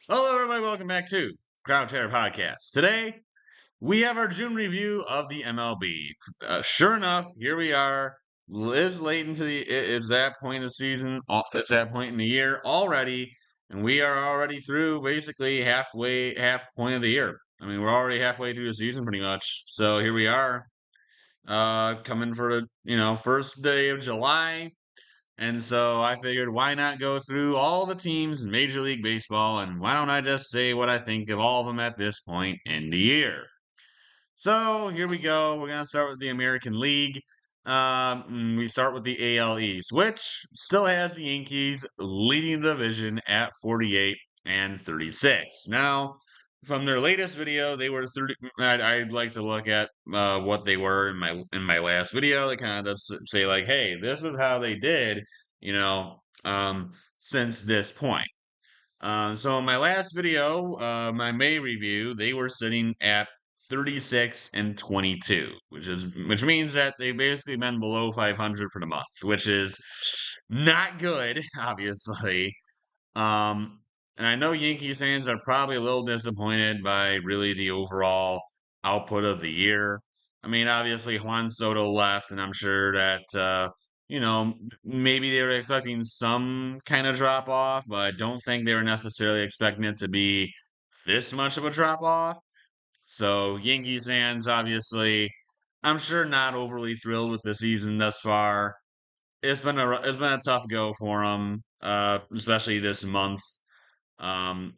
Hello, everybody. Welcome back to Crowd Terror Podcast. Today, we have our June review of the MLB. Sure enough, here we are. Liz late into it's that point of the season. It's that point in the year already, and we are already through basically half point of the year. I mean, we're already halfway through the season pretty much. So here we are, coming for the first day of July. And so I figured, why not go through all the teams in Major League Baseball, and why don't I just say what I think of all of them at this point in the year? So here we go. We're going to start with the American League. We start with the AL East, which still has the Yankees leading the division at 48 and 36. Now, from their latest video, they were 30. I'd like to look at what they were in my last video. They kind of just say like, "Hey, this is how they did," you know, since this point. So in my last video, my May review, they were sitting at 36 and 22, which means that they've basically been below 500 for the month, which is not good, obviously. Um, and I know Yankees fans are probably a little disappointed by really the overall output of the year. I mean, obviously Juan Soto left, and I'm sure that maybe they were expecting some kind of drop off, but I don't think they were necessarily expecting it to be this much of a drop off. So Yankees fans, obviously, I'm sure not overly thrilled with the season thus far. It's been a tough go for them, especially this month. Um,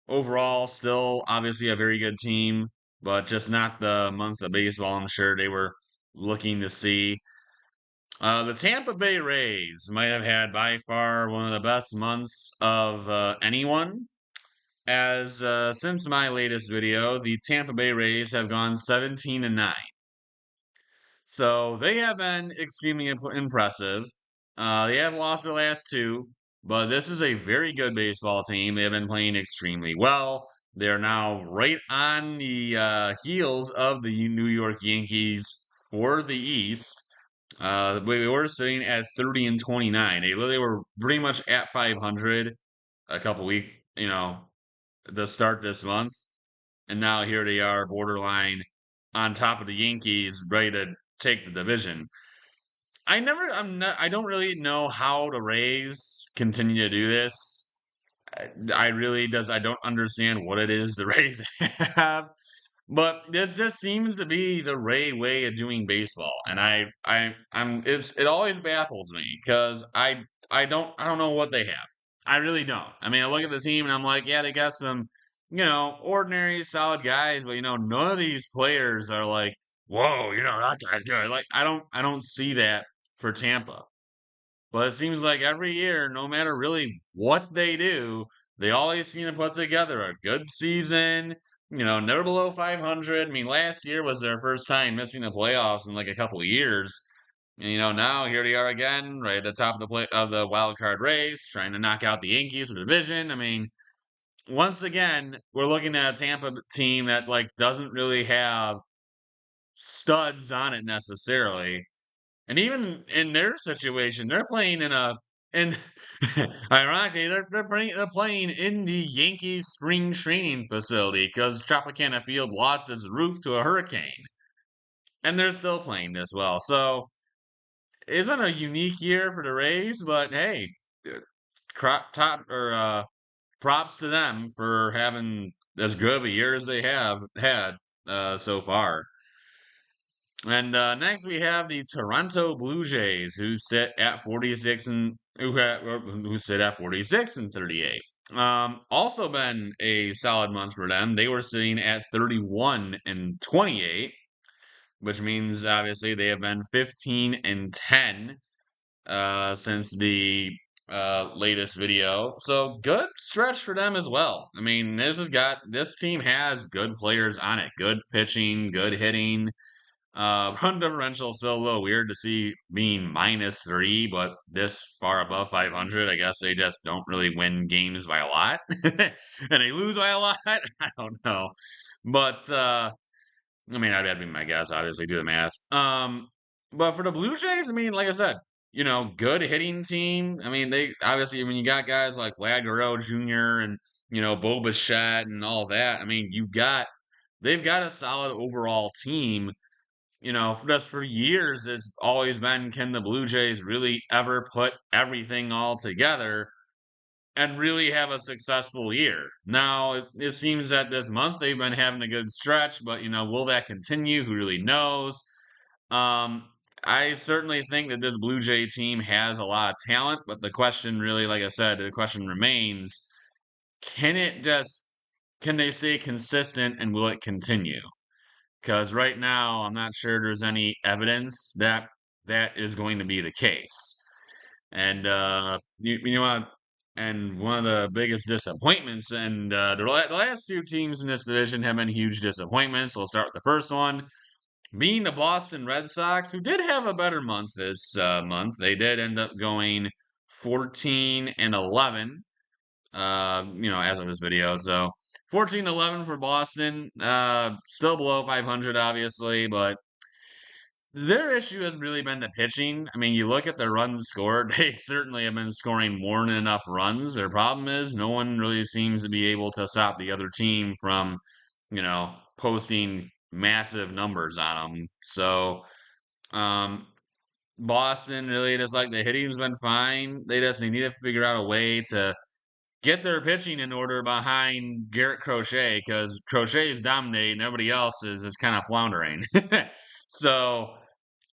Overall, still obviously a very good team, but just not the month of baseball I'm sure they were looking to see. The Tampa Bay Rays might have had by far one of the best months of anyone. As since my latest video, the Tampa Bay Rays have gone 17 and 9. So they have been extremely impressive. They have lost their last two, but this is a very good baseball team. They have been playing extremely well. They are now right on the heels of the New York Yankees for the East. We were sitting at 30 and 29. They were pretty much at 500 a couple weeks, to start this month. And now here they are, borderline on top of the Yankees, ready to take the division. I don't really know how the Rays continue to do this. I don't understand what it is the Rays have, but this just seems to be the Ray way of doing baseball, and it always baffles me because I don't know what they have. I really don't. I mean, I look at the team and I'm like, yeah, they got some, ordinary solid guys, but none of these players are like, whoa, that guy's good. Like I don't see that for Tampa. But it seems like every year, no matter really what they do, they always seem to put together a good season. Never below 500. I mean, last year was their first time missing the playoffs in like a couple of years. And now here they are again, right at the top of the wild card race, trying to knock out the Yankees for the division. I mean, once again, we're looking at a Tampa team that like doesn't really have studs on it necessarily. And even in their situation, they're playing in ironically, they're playing in the Yankees spring training facility because Tropicana Field lost its roof to a hurricane. And they're still playing this well. So it's been a unique year for the Rays, but hey, props to them for having as good of a year as they have had so far. And next we have the Toronto Blue Jays, who sit at 46 and who sit at 46 and 38. Also been a solid month for them. They were sitting at 31 and 28, which means obviously they have been 15 and 10 since the latest video. So good stretch for them as well. I mean, this team has good players on it, good pitching, good hitting. Run differential is still a little weird to see being -3, but this far above 500. I guess they just don't really win games by a lot, and they lose by a lot. I don't know, but I mean, that'd be my guess. Obviously, do the math. But for the Blue Jays, I mean, like I said, good hitting team. I mean, they obviously when you got guys like Vlad Guerrero Jr. and Bo Bichette and all that. I mean, they've got a solid overall team. Just for years, it's always been, can the Blue Jays really ever put everything all together and really have a successful year? Now, it seems that this month they've been having a good stretch, but, will that continue? Who really knows? Um, I certainly think that this Blue Jay team has a lot of talent, but the question really, like I said, the question remains, can it just, can they stay consistent and will it continue? Because right now, I'm not sure there's any evidence that that is going to be the case. And you know what? And one of the biggest disappointments, and the last two teams in this division have been huge disappointments. We'll start with the first one, being the Boston Red Sox, who did have a better month this month. They did end up going 14-11. As of this video, so 14-11 for Boston. Still below 500, obviously, but their issue has really been the pitching. I mean, you look at the runs scored, they certainly have been scoring more than enough runs. Their problem is no one really seems to be able to stop the other team from, posting massive numbers on them. So, um, Boston really just like the hitting's been fine. They need to figure out a way to get their pitching in order behind Garrett Crochet because Crochet is dominating, everybody else is kind of floundering. So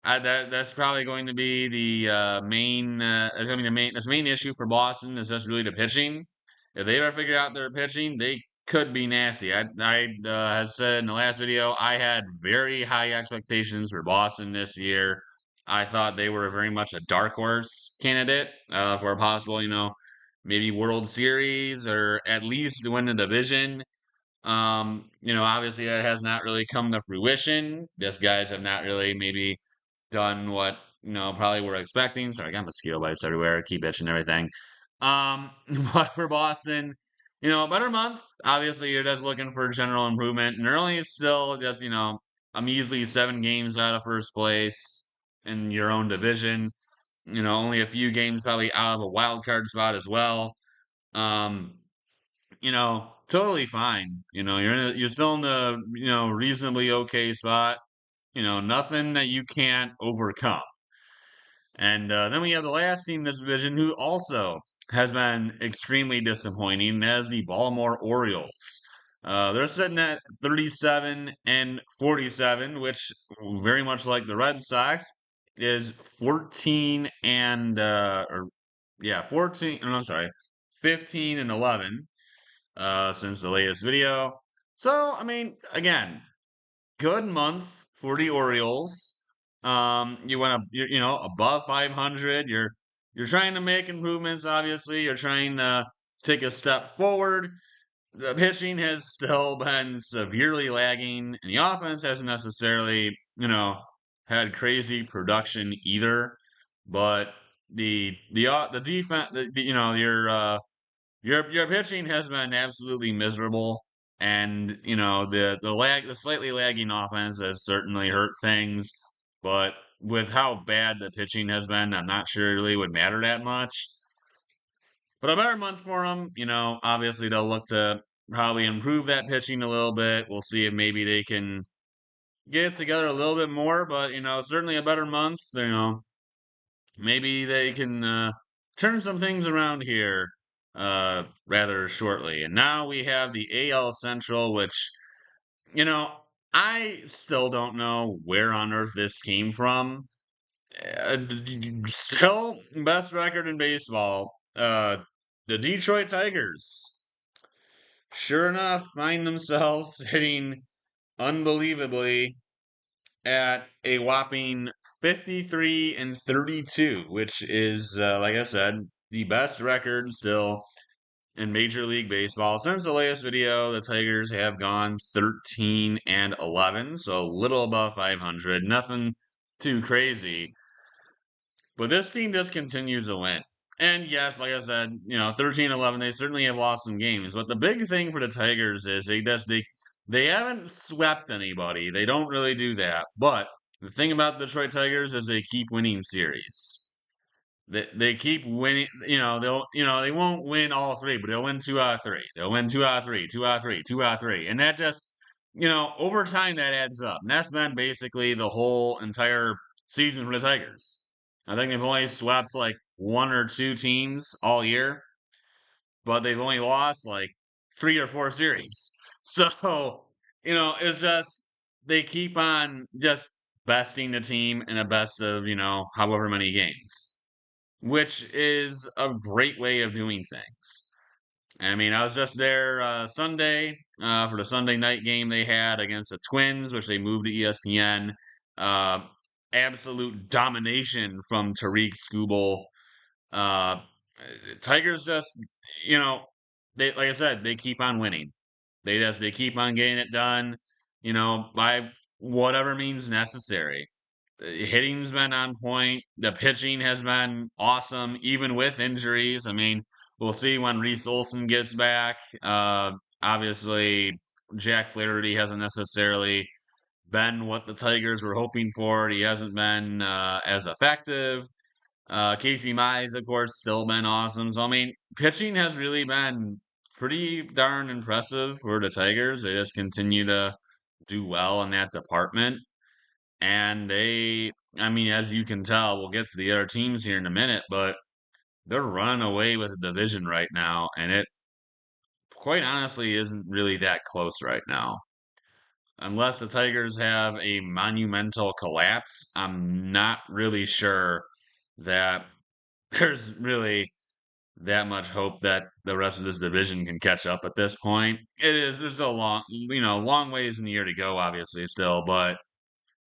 that's probably going to be the main. That's going to be the main issue for Boston is just really the pitching. If they ever figure out their pitching, they could be nasty. I had said in the last video I had very high expectations for Boston this year. I thought they were very much a dark horse candidate for a possible, maybe World Series or at least win the division. Obviously that has not really come to fruition. These guys have not really maybe done what probably we're expecting. Sorry, I got mosquito bites everywhere. Keep itching everything. Um, but for Boston, a better month. Obviously, you're just looking for general improvement, and they're only still just a measly 7 games out of first place in your own division. Only a few games probably out of a wild card spot as well. Um, totally fine. You're still in the reasonably okay spot. Nothing that you can't overcome. And then we have the last team in this division who also has been extremely disappointing as the Baltimore Orioles. They're sitting at 37-47, which very much like the Red Sox is 14 and or yeah, 14. No, I'm sorry, 15-11 since the latest video. So I mean, again, good month for the Orioles. You went up, above 500. You're trying to make improvements. Obviously, you're trying to take a step forward. The pitching has still been severely lagging, and the offense hasn't necessarily, had crazy production either. But the defense, your pitching has been absolutely miserable, and the slightly lagging offense has certainly hurt things. But with how bad the pitching has been, I'm not sure it really would matter that much. But a better month for them. Obviously they'll look to probably improve that pitching a little bit. We'll see if maybe they can get it together a little bit more. But certainly a better month. Maybe they can turn some things around here rather shortly. And now we have the AL Central, which, you know, I still don't know where on earth this came from. Still, best record in baseball. The Detroit Tigers, sure enough, find themselves hitting unbelievably at a whopping 53-32, which is, like I said, the best record still in Major League Baseball. Since the latest video, the Tigers have gone 13-11, so a little above 500. Nothing too crazy. But this team just continues to win. And yes, like I said, 13-11, they certainly have lost some games. But the big thing for the Tigers is they haven't swept anybody. They don't really do that. But the thing about the Detroit Tigers is they keep winning series. they keep winning. They won't win all three, but they'll win two out of three. They'll win two out of three, two out of three, two out of three, and that just over time that adds up. And that's been basically the whole entire season for the Tigers. I think they've only swept like one or two teams all year, but they've only lost like three or four series. So, it's just they keep on just besting the team in a best of, however many games, which is a great way of doing things. I mean, I was just there Sunday for the Sunday night game they had against the Twins, which they moved to ESPN. Uh, Absolute domination from Tariq Skubal. Uh, Tigers just, you know, they like I said, they keep on winning. They keep on getting it done, by whatever means necessary. The hitting's been on point. The pitching has been awesome, even with injuries. I mean, we'll see when Reese Olson gets back. Obviously, Jack Flaherty hasn't necessarily been what the Tigers were hoping for. He hasn't been as effective. Casey Mize, of course, still been awesome. So, I mean, pitching has really been pretty darn impressive for the Tigers. They just continue to do well in that department. And I mean, as you can tell, we'll get to the other teams here in a minute, but they're running away with the division right now. And it quite honestly isn't really that close right now. Unless the Tigers have a monumental collapse, I'm not really sure that there's really that much hope that the rest of this division can catch up at this point. There's still long ways in the year to go, obviously, still, but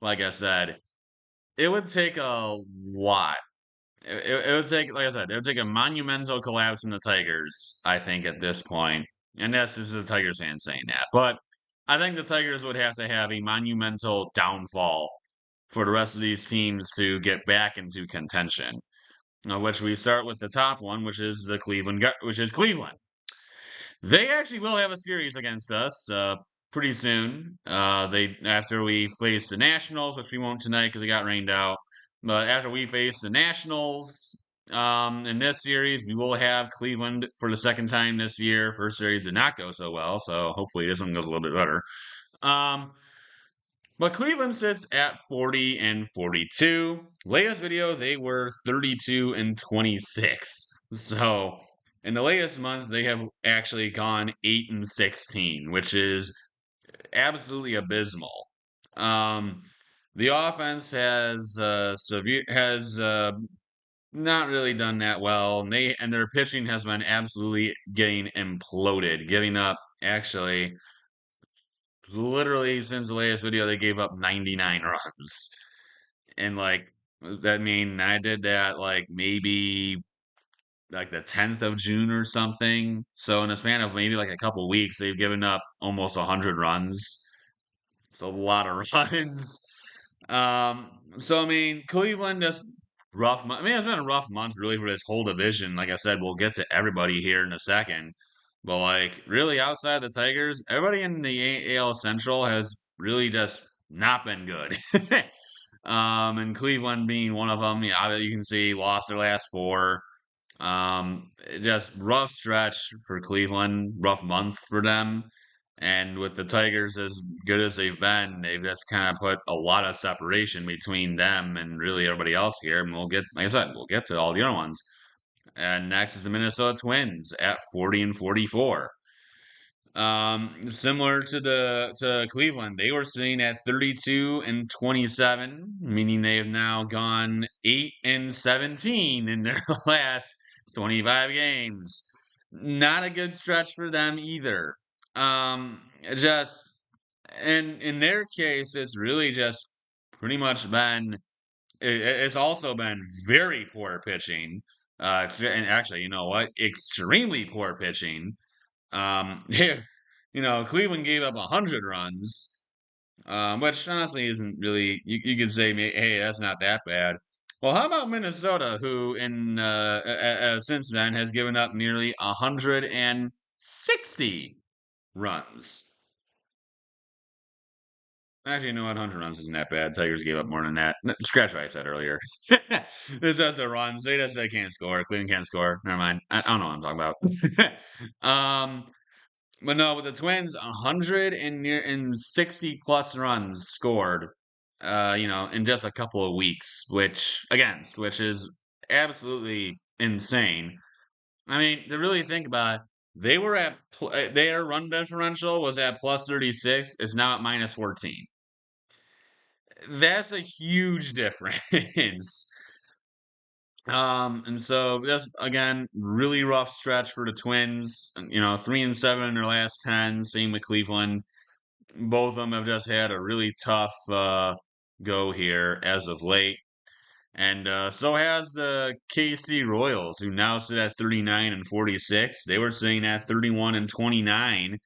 like I said, it would take a lot. It would take, like I said, it would take a monumental collapse in the Tigers, I think, at this point. And this is a Tigers fan saying that. But I think the Tigers would have to have a monumental downfall for the rest of these teams to get back into contention. Which we start with the top one, which is Cleveland. They actually will have a series against us pretty soon. They after we face the Nationals, which we won't tonight because it got rained out. But after we face the Nationals in this series, we will have Cleveland for the second time this year. First series did not go so well, so hopefully this one goes a little bit better. Um, but Cleveland sits at 40 and 42. Latest video, they were 32 and 26. So in the latest month, they have actually gone 8 and 16, which is absolutely abysmal. The offense has not really done that well. And their pitching has been absolutely getting imploded, giving up actually literally since the latest video they gave up 99 runs. And like that mean I did that like maybe like the 10th of June or something. So in a span of maybe like a couple weeks, they've given up almost 100 runs. It's a lot of runs. So I mean, Cleveland just rough. I mean, it's been a rough month really for this whole division. Like I said, we'll get to everybody here in a second. But like, really, outside the Tigers, everybody in the AL Central has really just not been good. And Cleveland being one of them. Yeah, you can see lost their last four. Just rough stretch for Cleveland, rough month for them. And with the Tigers as good as they've been, they've just kind of put a lot of separation between them and really everybody else here. And we'll get, like I said, we'll get to all the other ones. And next is the Minnesota Twins at 40 and 44. Similar to Cleveland, they were sitting at 32 and 27, meaning they have now gone 8 and 17 in their last 25 games. Not a good stretch for them either. Just and in their case, it's really just pretty much been. It's also been very poor pitching. And actually, you know what? Extremely poor pitching. Cleveland gave up 100 runs, which honestly isn't really. You could say, hey, that's not that bad. Well, how about Minnesota, who in since then has given up nearly 160 runs? Actually, you know what? 100 runs isn't that bad. Tigers gave up more than that. Scratch what I said earlier. It's just the runs. They can't score. Cleveland can't score. Never mind. I don't know what I'm talking about. But no, with the Twins, 100 and near and 60 plus runs scored, in just a couple of weeks, which is absolutely insane. I mean, to really think about it, they were their run differential was at plus 36. It's now at minus 14. That's a huge difference. And so that's again really rough stretch for the Twins. 3-7 in their last 10. Same with Cleveland. Both of them have just had a really tough go here as of late. And so has the KC Royals, who now sit at 39 and 46. They were sitting at 31 and 29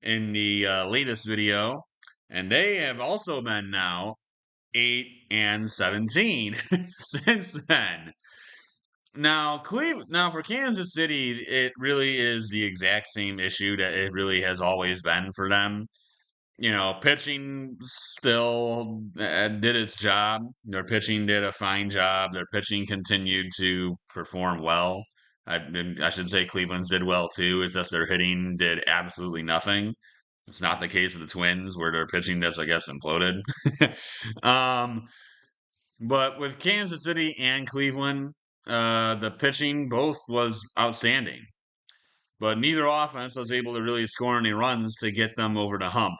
in the latest video. And they have also been now 8 and 17 since then. Now for Kansas City, it really is the exact same issue that it really has always been for them. Pitching still did its job. Their pitching did a fine job. Their pitching continued to perform well. I should say Cleveland's did well too. It's just their hitting did absolutely nothing. It's not the case of the Twins, where their pitching just, I guess, imploded. um, but with Kansas City and Cleveland, the pitching both was outstanding. But neither offense was able to really score any runs to get them over the hump.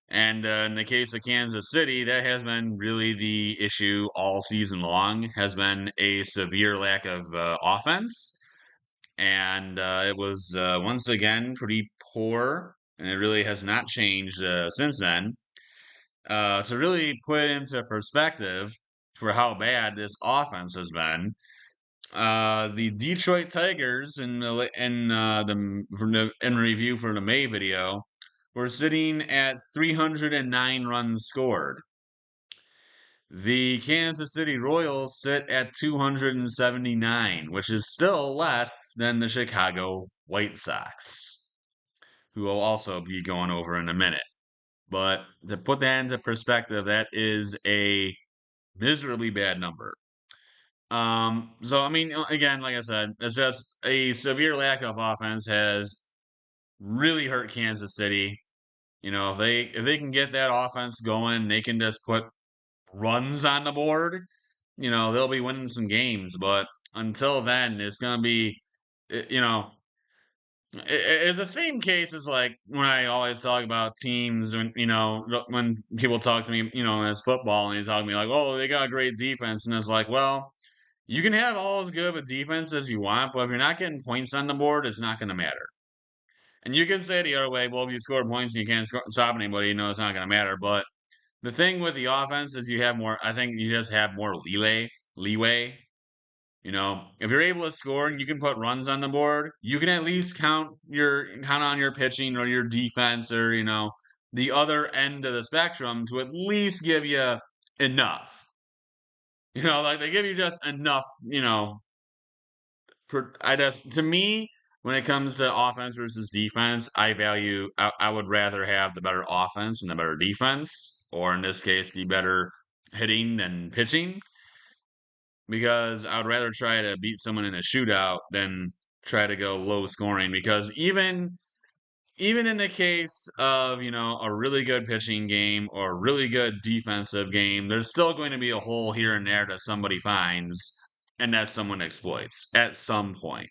And in the case of Kansas City, that has been really the issue all season long, has been a severe lack of offense. And it was once again pretty poor, and it really has not changed since then. To really put it into perspective for how bad this offense has been, the Detroit Tigers in review for the May video were sitting at 309 runs scored. The Kansas City Royals sit at 279, which is still less than the Chicago White Sox, who will also be going over in a minute. But to put that into perspective, that is a miserably bad number. So I mean, again, like I said, it's just a severe lack of offense has really hurt Kansas City. If they can get that offense going, they can just put runs on the board. They'll be winning some games. But until then, it's gonna be, you know, it's the same case as like when I always talk about teams when people talk to me, as football, and they talk to me like, oh, they got a great defense, and it's like, well. You can have all as good of a defense as you want, but if you're not getting points on the board, it's not going to matter. And you can say the other way, well, if you score points and you can't stop anybody, it's not going to matter. But the thing with the offense is you have more, I think you just have more leeway. If you're able to score and you can put runs on the board, you can at least count on your pitching or your defense or, the other end of the spectrum to at least give you enough. Like they give you just enough, to me, when it comes to offense versus defense, I would rather have the better offense and the better defense, or in this case, the better hitting than pitching, because I would rather try to beat someone in a shootout than try to go low scoring. Because even in the case of a really good pitching game or a really good defensive game, there's still going to be a hole here and there that somebody finds and that someone exploits at some point.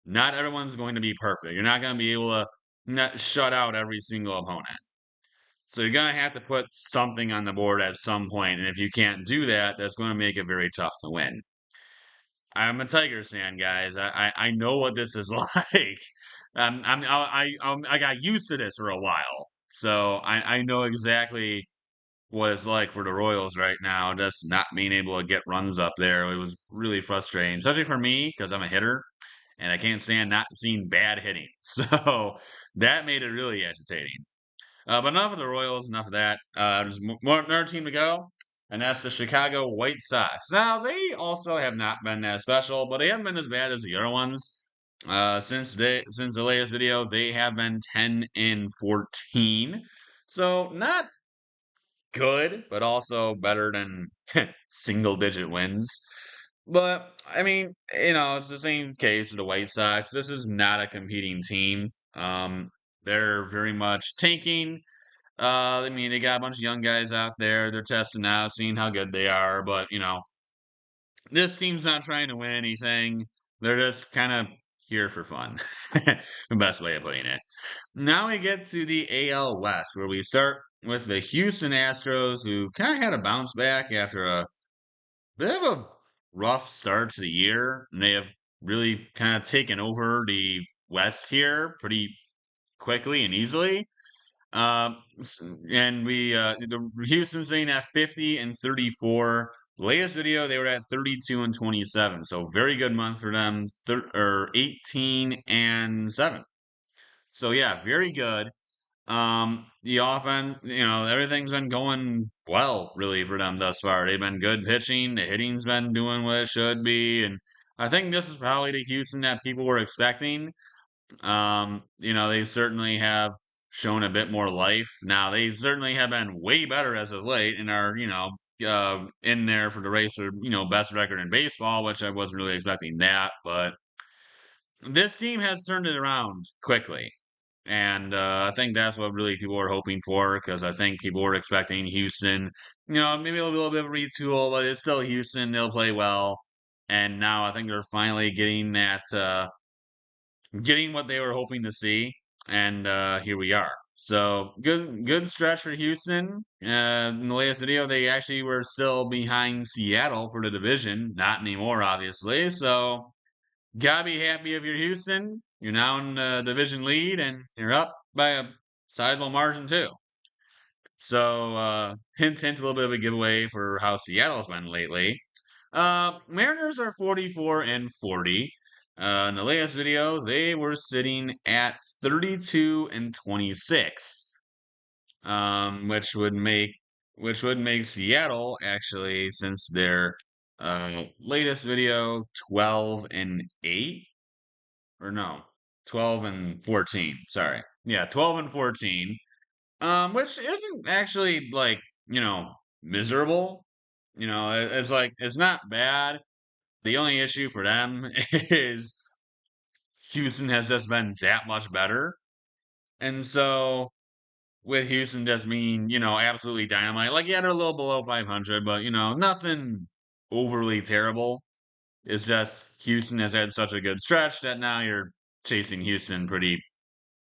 Not everyone's going to be perfect. You're not going to be able to not shut out every single opponent. So you're going to have to put something on the board at some point, and if you can't do that, that's going to make it very tough to win. I'm a Tigers fan, guys. I know what this is like. I got used to this for a while, so I know exactly what it's like for the Royals right now. Just not being able to get runs up there, it was really frustrating, especially for me because I'm a hitter and I can't stand not seeing bad hitting. So that made it really agitating. But enough of the Royals, enough of that. There's another team to go, and that's the Chicago White Sox. Now, they also have not been that special, but they haven't been as bad as the other ones. Since the latest video, they have been 10 and 14. So not good, but also better than single digit wins. But I mean, it's the same case with the White Sox. This is not a competing team. They're very much tanking. I mean, they got a bunch of young guys out there. They're testing out, seeing how good they are. But this team's not trying to win anything. They're just kind of here for fun. The best way of putting it. Now we get to the AL West, where we start with the Houston Astros, who kind of had a bounce back after a bit of a rough start to the year. And they have really kind of taken over the West here pretty quickly and easily. And the Houston sitting at 50 and 34. Latest video, they were at 32 and 27. So very good month for them. Or 18 and 7. So yeah, very good. The offense, everything's been going well, really, for them thus far. They've been good pitching. The hitting's been doing what it should be. And I think this is probably the Houston that people were expecting. They certainly have shown a bit more life. Now, they certainly have been way better as of late and are, in there for the race for, best record in baseball, which I wasn't really expecting that. But this team has turned it around quickly. And I think that's what really people were hoping for because I think people were expecting Houston, maybe a little bit of a retool, but it's still Houston. They'll play well. And now I think they're finally getting getting what they were hoping to see. And here we are. So good stretch for Houston. In the latest video, they actually were still behind Seattle for the division. Not anymore, obviously. So gotta be happy if you're Houston. You're now in the division lead and you're up by a sizable margin too. So hint, a little bit of a giveaway for how Seattle's been lately. Mariners are 44 and 40. In the latest video, they were sitting at 32 and 26. Which would make Seattle actually, since their latest video, 12 and 8, or no, 12 and 14. Sorry. Yeah, 12 and 14. Which isn't actually like, miserable. It's like it's not bad. The only issue for them is Houston has just been that much better. And so with Houston just being, absolutely dynamite. Like, yeah, they're a little below 500, but, nothing overly terrible. It's just Houston has had such a good stretch that now you're chasing Houston pretty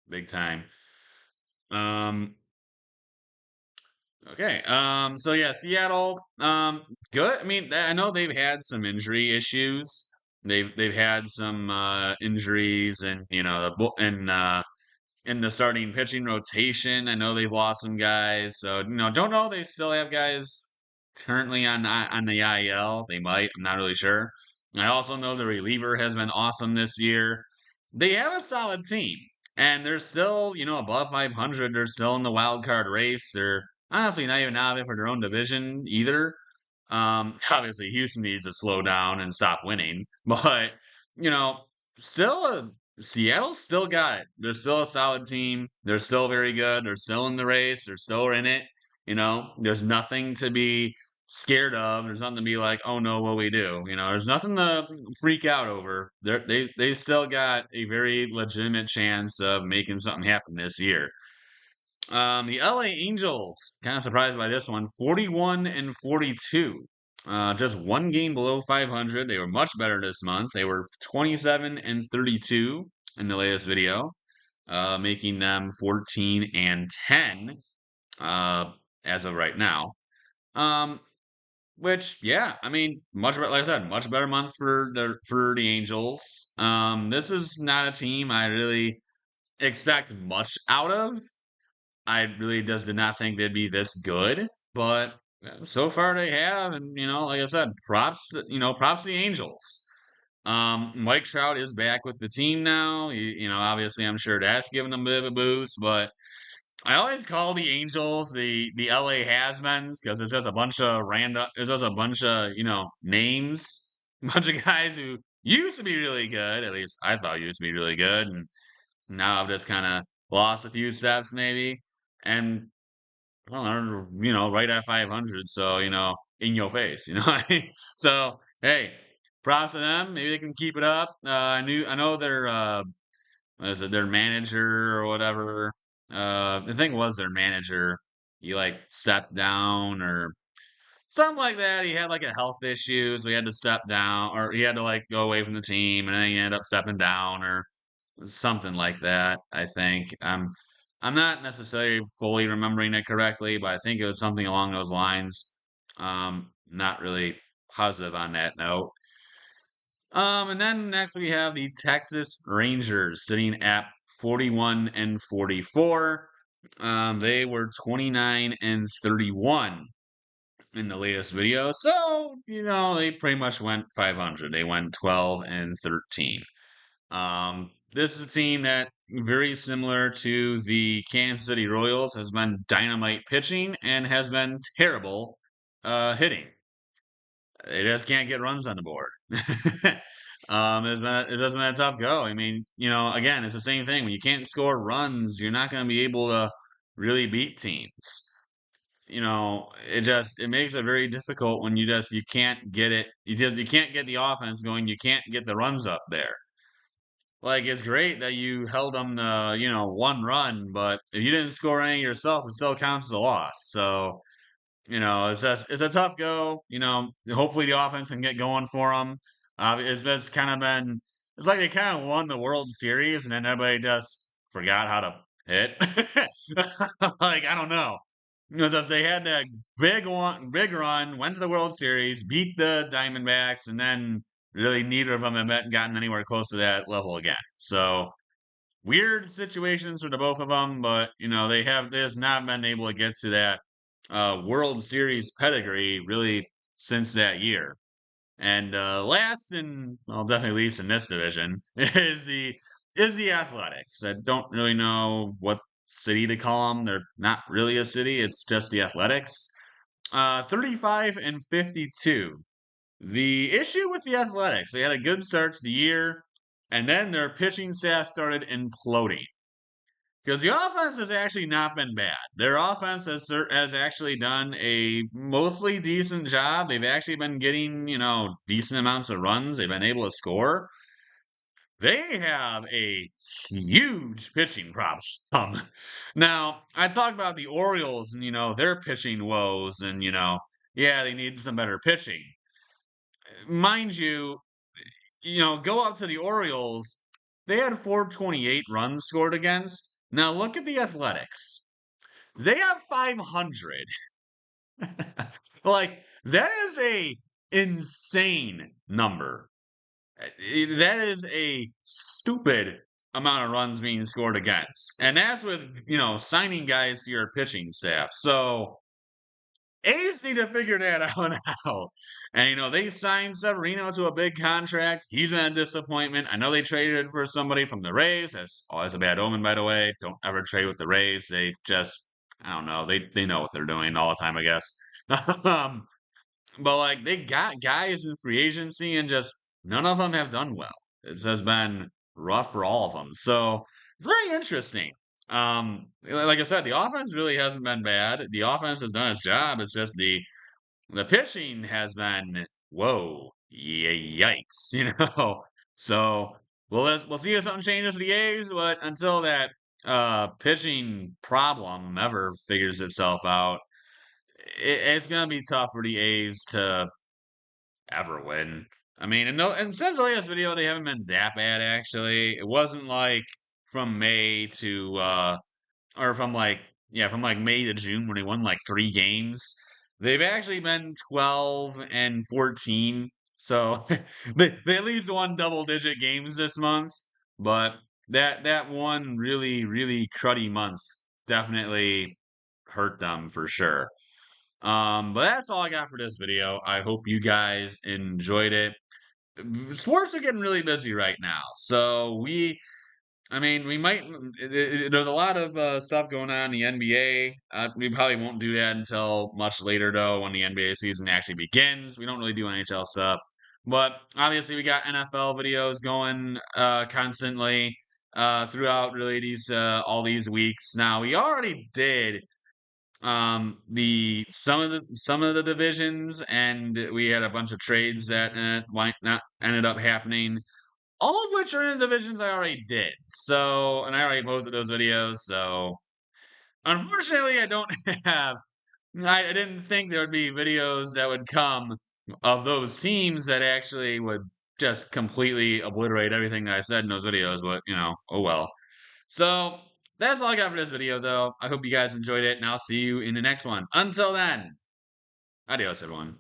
big time. Um, okay. So yeah, Seattle, good. I mean, I know they've had some injury issues. They've had some injuries and, in the starting pitching rotation. I know they've lost some guys, so don't know they still have guys currently on the IL. They might. I'm not really sure. I also know the reliever has been awesome this year. They have a solid team, and they're still above 500. They're still in the wild card race. They're honestly not even out of it for their own division either. Obviously, Houston needs to slow down and stop winning, but you know, still Seattle still got it. They're still a solid team. They're still very good. They're still in the race. They're still in it. There's nothing to be scared of. There's nothing to be like, oh no, what we do. There's nothing to freak out over. They still got a very legitimate chance of making something happen this year. The LA Angels, kind of surprised by this one, 41 and 42. Just one game below 500. They were much better this month. They were 27 and 32 in the latest video, making them 14 and 10 as of right now. Which, yeah, I mean, much better. Like I said, much better month for the Angels. This is not a team I really expect much out of. I really just did not think they'd be this good, but so far they have, and like I said, props to the Angels. Mike Trout is back with the team now. Obviously, I'm sure that's giving them a bit of a boost, but I always call the Angels the LA has-beens because it's just a bunch of random, it's just a bunch of names, a bunch of guys who used to be really good. At least I thought used to be really good, and now I've just kind of lost a few steps maybe. And well, they're, right at 500, so, in your face, what I mean? So, hey, props to them. Maybe they can keep it up. I know what is it, their manager or whatever. The thing was their manager, he like stepped down or something like that. He had like a health issue, so he had to step down, or he had to like go away from the team, and then he ended up stepping down, or something like that. I think I'm not necessarily fully remembering it correctly, but I think it was something along those lines. Not really positive on that note. And then next we have the Texas Rangers sitting at 41 and 44. They were 29 and 31 in the latest video. So, they pretty much went 500. They went 12 and 13. This is a team that, very similar to the Kansas City Royals, has been dynamite pitching and has been terrible hitting. They just can't get runs on the board. It has been a tough go. I mean, again, it's the same thing. When you can't score runs, you're not going to be able to really beat teams. It makes it very difficult when you can't get it. You can't get the offense going. You can't get the runs up there. Like, it's great that you held them to, one run, but if you didn't score any yourself, it still counts as a loss. So, it's a tough go. Hopefully the offense can get going for them. It's kind of been, it's like they kind of won the World Series and then everybody just forgot how to hit. Like, I don't know. Just they had that big run, went to the World Series, beat the Diamondbacks, and then really neither of them have gotten anywhere close to that level again. So, weird situations for the both of them, but they just not been able to get to that World Series pedigree really since that year. And last and, well, definitely least in this division is the Athletics. I don't really know what city to call them. They're not really a city. It's just the Athletics. 35 and 52. The issue with the Athletics, they had a good start to the year, and then their pitching staff started imploding. Because the offense has actually not been bad. Their offense has actually done a mostly decent job. They've actually been getting, decent amounts of runs. They've been able to score. They have a huge pitching problem. Now, I talk about the Orioles and, their pitching woes and, yeah, they need some better pitching. Mind you, go up to the Orioles. They had 428 runs scored against. Now look at the Athletics. They have 500. Like, that is a insane number. That is a stupid amount of runs being scored against. And that's with, signing guys to your pitching staff. So A's need to figure that out. And, they signed Severino to a big contract. He's been a disappointment. I know they traded for somebody from the Rays. That's always a bad omen, by the way. Don't ever trade with the Rays. They just, I don't know. They know what they're doing all the time, I guess. But, like, they got guys in free agency and just none of them have done well. It has been rough for all of them. So, very interesting. Like I said, the offense really hasn't been bad. The offense has done its job. It's just the pitching has been whoa, yikes, So we'll see if something changes for the A's, but until that pitching problem ever figures itself out, it's gonna be tough for the A's to ever win. I mean, and since the last video, they haven't been that bad actually. It wasn't like from May to or from like May to June when they won like 3 games. They've actually been 12 and 14. So they at least won double digit games this month. But that one really, really cruddy month definitely hurt them for sure. But that's all I got for this video. I hope you guys enjoyed it. Sports are getting really busy right now. So I mean, we might. There's a lot of stuff going on in the NBA. We probably won't do that until much later, though, when the NBA season actually begins. We don't really do NHL stuff, but obviously we got NFL videos going constantly throughout really these all these weeks. Now we already did the some of the divisions, and we had a bunch of trades that might not ended up happening. All of which are in the divisions I already did. So, and I already posted those videos. So, unfortunately, I don't have. I didn't think there would be videos that would come of those teams that actually would just completely obliterate everything that I said in those videos. But oh well. So that's all I got for this video, though. I hope you guys enjoyed it, and I'll see you in the next one. Until then, adios, everyone.